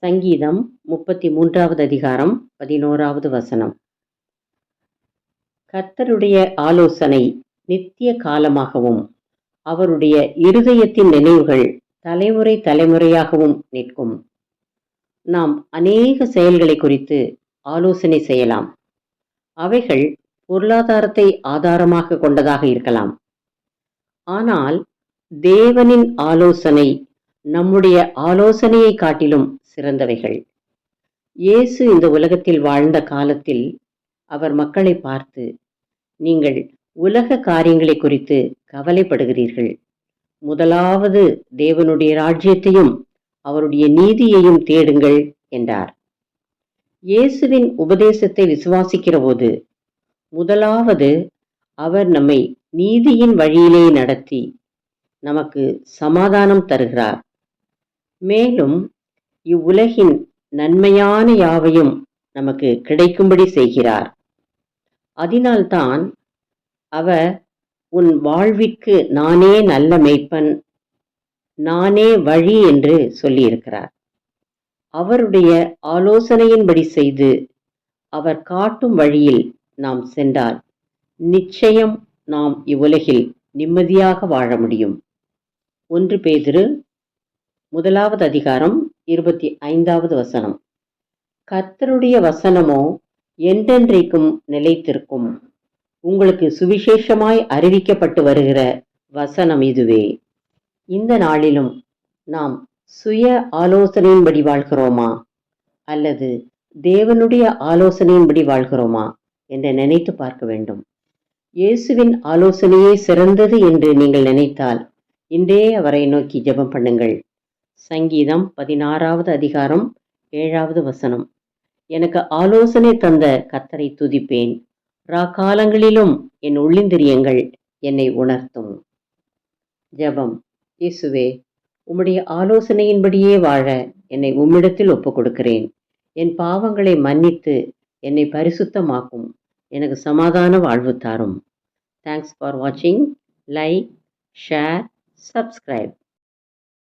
சங்கீதம் 33வது அதிகாரம் 11வது வசனம். கர்த்தருடைய ஆலோசனை நித்திய காலமாகவும் அவருடைய இருதயத்தின் நினைவுகள் தலைமுறை தலைமுறையாகவும் நிற்கும். நாம் அநேக செயல்களை குறித்து ஆலோசனை செய்யலாம். அவைகள் பொருளாதாரத்தை ஆதாரமாக கொண்டதாக இருக்கலாம். ஆனால் தேவனின் ஆலோசனை நம்முடைய ஆலோசனையை காட்டிலும் சிறந்தவைகள். இயேசு இந்த உலகத்தில் வாழ்ந்த காலத்தில் அவர் மக்களை பார்த்து, நீங்கள் உலக காரியங்களை குறித்து கவலைப்படுகிறீர்கள், முதலாவது தேவனுடைய ராஜ்யத்தையும் அவருடைய நீதியையும் தேடுங்கள் என்றார். இயேசுவின் உபதேசத்தை விசுவாசிக்கிற போது முதலாவது அவர் நம்மை நீதியின் வழியிலே நடத்தி நமக்கு சமாதானம் தருகிறார். மேலும் இவ்வுலகின் நன்மையான யாவையும் நமக்கு கிடைக்கும்படி செய்கிறார். அதனால்தான் அவர் உன் வாழ்விற்கு நானே நல்ல மேய்ப்பன், நானே வழி என்று சொல்லியிருக்கிறார். அவருடைய ஆலோசனையின்படி செய்து அவர் காட்டும் வழியில் நாம் சென்றால் நிச்சயம் நாம் இவ்வுலகில் நிம்மதியாக வாழ முடியும். 1 பேதுரு 1வது அதிகாரம் 25வது வசனம். கர்த்தருடைய வசனமோ என்றென்றைக்கும் நிலைத்திருக்கும். உங்களுக்கு சுவிசேஷமாய் அறிவிக்கப்பட்டு வருகிற வசனம் இதுவே. இந்த நாளிலும் நாம் சுய ஆலோசனையின்படி வாழ்கிறோமா அல்லது தேவனுடைய ஆலோசனையின்படி வாழ்கிறோமா என்று நினைத்து பார்க்க வேண்டும். இயேசுவின் ஆலோசனையே சிறந்தது என்று நீங்கள் நினைத்தால் இன்றே அவரை நோக்கி ஜெபம் பண்ணுங்கள். சங்கீதம் 16வது அதிகாரம் 7வது வசனம். எனக்கு ஆலோசனை தந்த கர்த்தரை துதிப்பேன், ராக்காலங்களிலும் என் உள்ளிந்திரியங்கள் என்னை உணர்த்தும். ஜெபம். இயேசுவே, உம்முடைய ஆலோசனையின்படியே வாழ என்னை உம்மிடத்தில் ஒப்புக் கொடுக்கிறேன். என் பாவங்களை மன்னித்து என்னை பரிசுத்தமாக்கும். எனக்கு சமாதான வாழ்வு தாரும். தேங்க்ஸ் ஃபார் வாட்சிங். Like, share, subscribe.